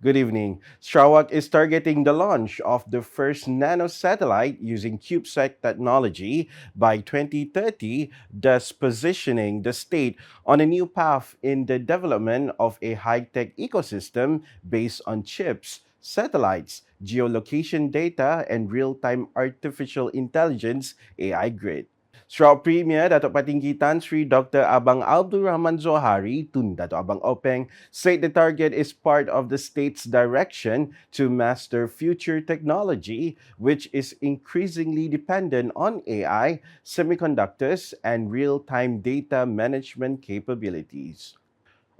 Good evening. Sarawak is targeting the launch of the first nanosatellite using CubeSat technology by 2030, thus positioning the state on a new path in the development of a high-tech ecosystem based on chips, satellites, geolocation data, and real-time artificial intelligence AI grid. Sarawak Premier Dato' Patinggi Tan Sri Dr. Abang Abdul Rahman Zohari, Tun Dato' Abang Openg, said the target is part of the state's direction to master future technology, which is increasingly dependent on AI, semiconductors, and real-time data management capabilities.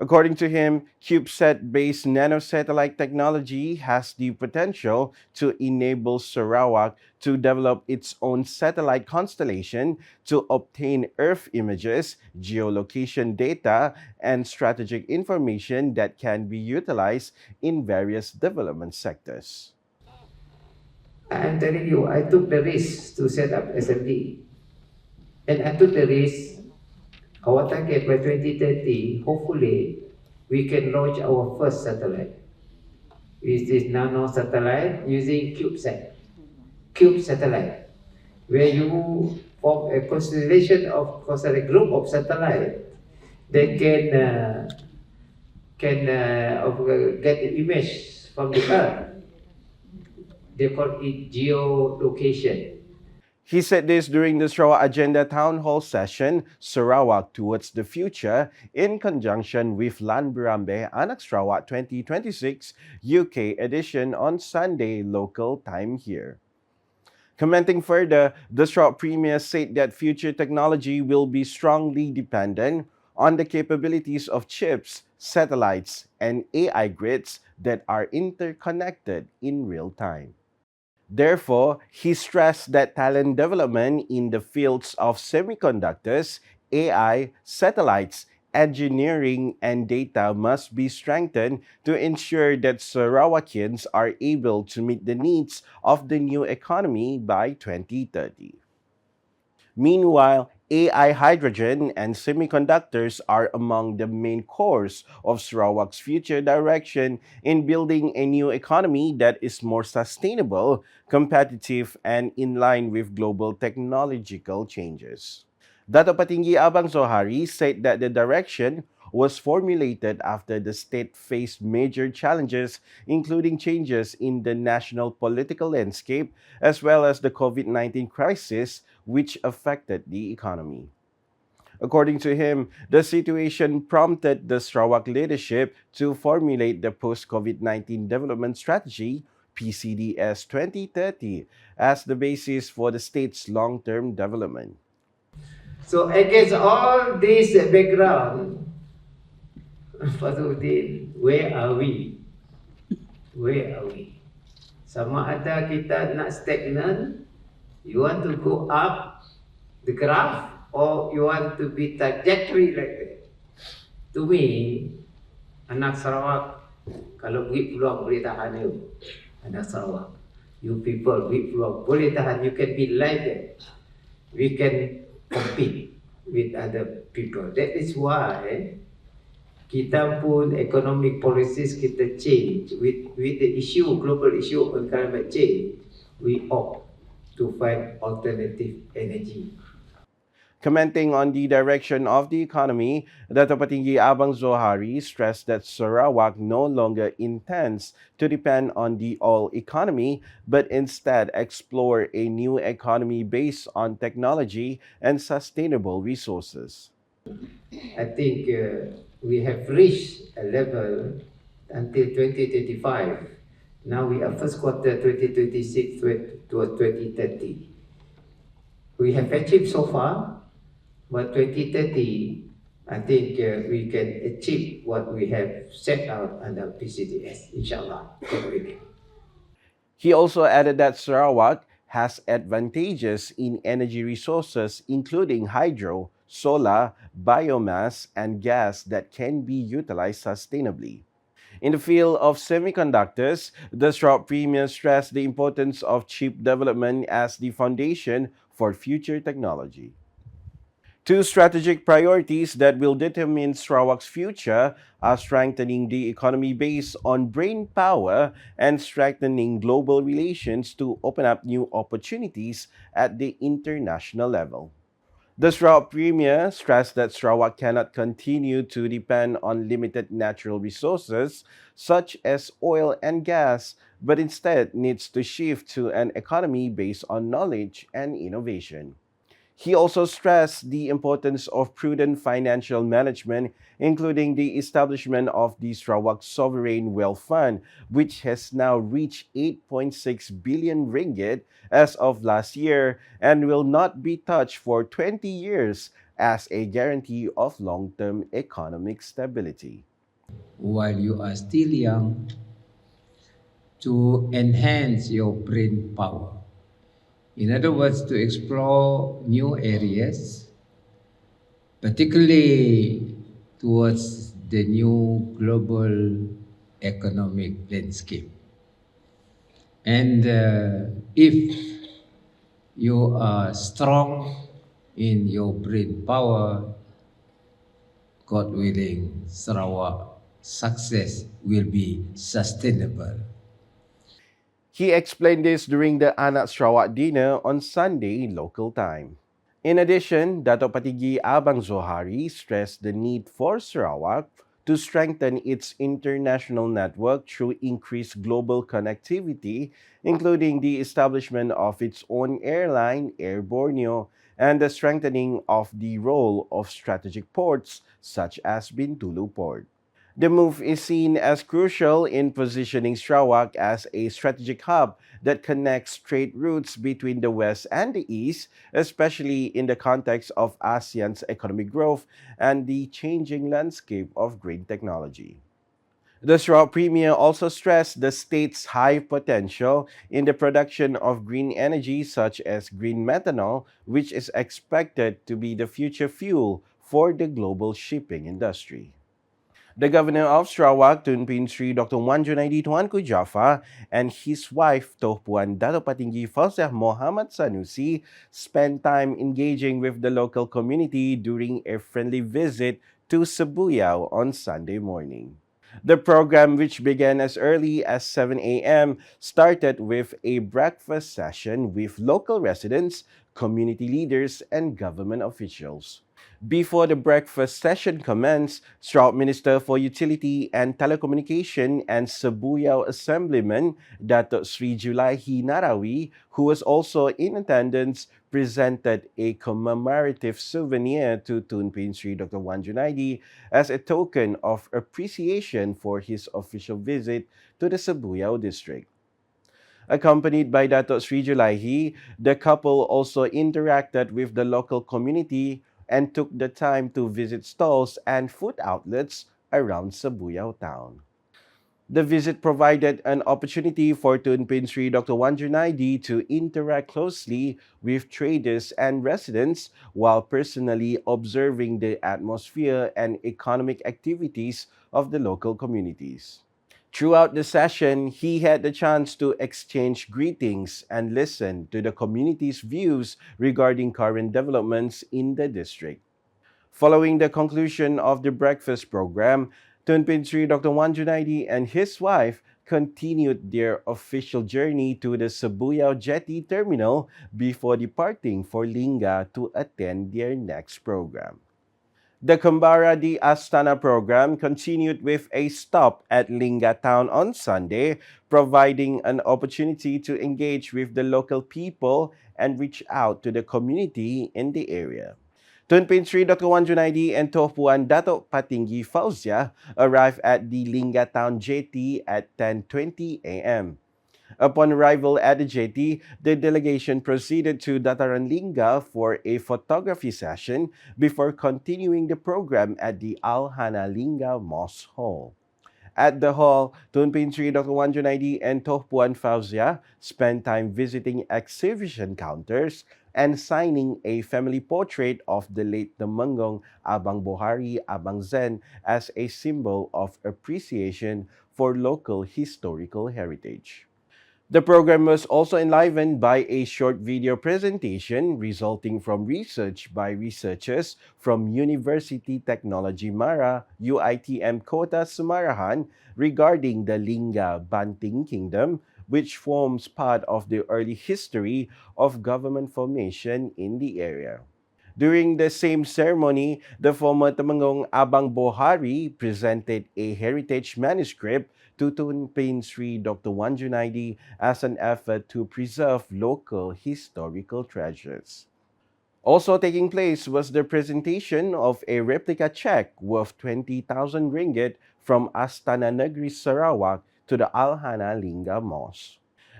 According to him, CubeSat-based nanosatellite technology has the potential to enable Sarawak to develop its own satellite constellation to obtain Earth images, geolocation data, and strategic information that can be utilized in various development sectors. I'm telling you, I took the risk to set up SMD. And I took the risk, our target by 2030, hopefully, we can launch our first satellite. Which is nanosatellite using CubeSat. Cube satellite, where you form a constellation of a group of satellite that can get the image from the Earth. They call it geolocation. He said this during the Sarawak Agenda Town Hall session, Sarawak Towards the Future, in conjunction with Lan Berambe Anak Sarawak 2026 UK edition on Sunday local time here. Commenting further, the Sarawak Premier said that future technology will be strongly dependent on the capabilities of chips, satellites, and AI grids that are interconnected in real time. Therefore, he stressed that talent development in the fields of semiconductors, AI, satellites, engineering, and data must be strengthened to ensure that Sarawakians are able to meet the needs of the new economy by 2030. Meanwhile, AI hydrogen and semiconductors are among the main cores of Sarawak's future direction in building a new economy that is more sustainable, competitive, and in line with global technological changes. Dato Patinggi Abang Zohari said that the direction was formulated after the state faced major challenges, including changes in the national political landscape as well as the COVID-19 crisis, which affected the economy. According to him, the situation prompted the Sarawak leadership to formulate the post-COVID-19 development strategy, PCDS 2030, as the basis for the state's long-term development. So against all this background, Fazluddin, where are we? Where are we? Sama ada kita nak stagnant, you want to go up the graph, or you want to be trajectory like that. To me, anak Sarawak, kalau beri peluang boleh tahan you. Anak Sarawak, you people beri peluang boleh tahan, you can be like that. We can compete with other people. That is why kita pun economic policies kita change with the issue, global issue on climate change. We opt to find alternative energy. Commenting on the direction of the economy, Dato Patinggi Abang Zohari stressed that Sarawak no longer intends to depend on the oil economy, but instead explore a new economy based on technology and sustainable resources. I think we have reached a level until 2035. Now we are first quarter 2026 to 2030. We have achieved so far, but 2030, I think we can achieve what we have set out under PCDS, inshallah. He also added that Sarawak has advantages in energy resources including hydro, solar, biomass, and gas that can be utilized sustainably. In the field of semiconductors, the Sarawak Premier stressed the importance of chip development as the foundation for future technology. Two strategic priorities that will determine Sarawak's future are strengthening the economy based on brain power and strengthening global relations to open up new opportunities at the international level. The Sarawak Premier stressed that Sarawak cannot continue to depend on limited natural resources such as oil and gas, but instead needs to shift to an economy based on knowledge and innovation. He also stressed the importance of prudent financial management, including the establishment of the Sarawak Sovereign Wealth Fund, which has now reached 8.6 billion ringgit as of last year and will not be touched for 20 years as a guarantee of long-term economic stability. While you are still young, to enhance your brain power. In other words, to explore new areas, particularly towards the new global economic landscape. And if you are strong in your brain power, God willing, Sarawak success will be sustainable. He explained this during the Anak Sarawak dinner on Sunday local time. In addition, Dato Patigi Abang Zohari stressed the need for Sarawak to strengthen its international network through increased global connectivity, including the establishment of its own airline, Air Borneo, and the strengthening of the role of strategic ports such as Bintulu Port. The move is seen as crucial in positioning Sarawak as a strategic hub that connects trade routes between the West and the East, especially in the context of ASEAN's economic growth and the changing landscape of green technology. The Sarawak Premier also stressed the state's high potential in the production of green energy such as green methanol, which is expected to be the future fuel for the global shipping industry. The governor of Sarawak, Tunpin Sri Dr. Wan Junaidi Tuanku Jaffa, and his wife, Toh Puan Dato Patinggi Fauzah Muhammad Sanusi, spent time engaging with the local community during a friendly visit to Sebuyau on Sunday morning. The program, which began as early as 7 a.m., started with a breakfast session with local residents, community leaders, and government officials. Before the breakfast session commenced, Sarawak Minister for Utility and Telecommunication and Sebuyau Assemblyman Datuk Sri Julaihi Narawi, who was also in attendance, presented a commemorative souvenir to Tunpin Sri Dr. Wan Junaidi as a token of appreciation for his official visit to the Sebuyau district. Accompanied by Dato Sri Julaihi, the couple also interacted with the local community and took the time to visit stalls and food outlets around Sebuyau town. The visit provided an opportunity for Tunpin Sri Dr. Wan Junaidi to interact closely with traders and residents while personally observing the atmosphere and economic activities of the local communities. Throughout the session, he had the chance to exchange greetings and listen to the community's views regarding current developments in the district. Following the conclusion of the breakfast program, Tunpin Sri Dr. Wan Junaidi and his wife continued their official journey to the Sebuyau Jetty Terminal before departing for Lingga to attend their next program. The Kembara di Astana program continued with a stop at Lingga town on Sunday, providing an opportunity to engage with the local people and reach out to the community in the area. Tunpin Sri Dr. Wan Junaidi and Toh Puan Dato Patinggi Fauzia arrived at the Lingga town jetty at 10:20 a.m. Upon arrival at the jetty, the delegation proceeded to Dataran Lingga for a photography session before continuing the program at the Al-Hana Lingga Mosque Hall. At the hall, Tunpin Sri Dr. Wan Junaidi and Toh Puan Fauzia spent time visiting exhibition counters and signing a family portrait of the late Temenggong Abang Bohari Abang Zen as a symbol of appreciation for local historical heritage. The program was also enlivened by a short video presentation resulting from research by researchers from University Technology Mara, UITM Kota Sumarahan, regarding the Lingga Banting Kingdom, which forms part of the early history of government formation in the area. During the same ceremony, the former Temenggung Abang Bohari presented a heritage manuscript to Tunpin Sri Dr. Wan Junaidi as an effort to preserve local historical treasures. Also taking place was the presentation of a replica check worth 20,000 ringgit from Astana Negeri Sarawak to the Al-Hana Lingga Mosque.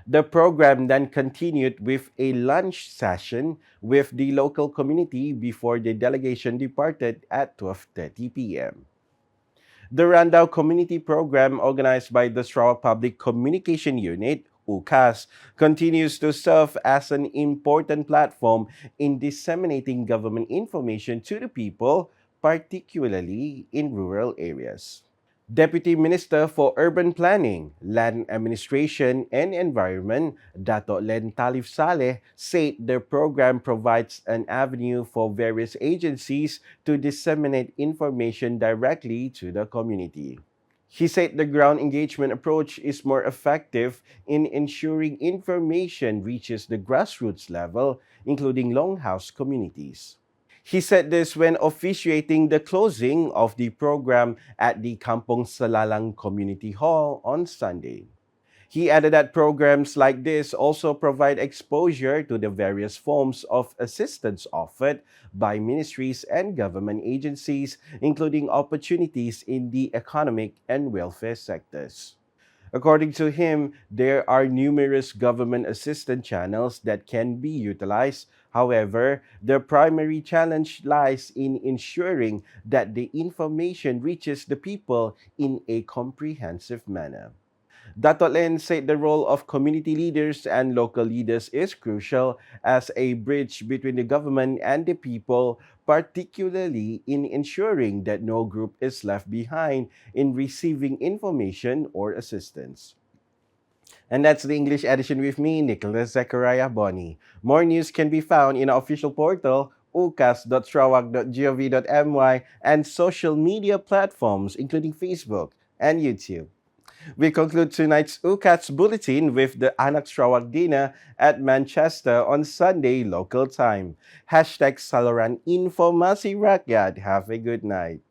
The program then continued with a lunch session with the local community before the delegation departed at 12:30 p.m. The Randau Community Program, organized by the Sarawak Public Communication Unit, UKAS, continues to serve as an important platform in disseminating government information to the people, particularly in rural areas. Deputy Minister for Urban Planning, Land Administration and Environment, Dato' Len Talif Saleh, said the program provides an avenue for various agencies to disseminate information directly to the community. He said the ground engagement approach is more effective in ensuring information reaches the grassroots level, including longhouse communities. He said this when officiating the closing of the program at the Kampong Selalang Community Hall on Sunday. He added that programs like this also provide exposure to the various forms of assistance offered by ministries and government agencies, including opportunities in the economic and welfare sectors. According to him, there are numerous government assistance channels that can be utilized. However, the primary challenge lies in ensuring that the information reaches the people in a comprehensive manner. Dato' Len said the role of community leaders and local leaders is crucial as a bridge between the government and the people, particularly in ensuring that no group is left behind in receiving information or assistance. And that's the English edition with me, Nicholas Zechariah Boni. More news can be found in our official portal, ukas.sarawak.gov.my, and social media platforms, including Facebook and YouTube. We conclude tonight's UKAS Bulletin with the Anak Sarawak dinner at Manchester on Sunday local time. #Saluran Informasi Rakyat. Have a good night.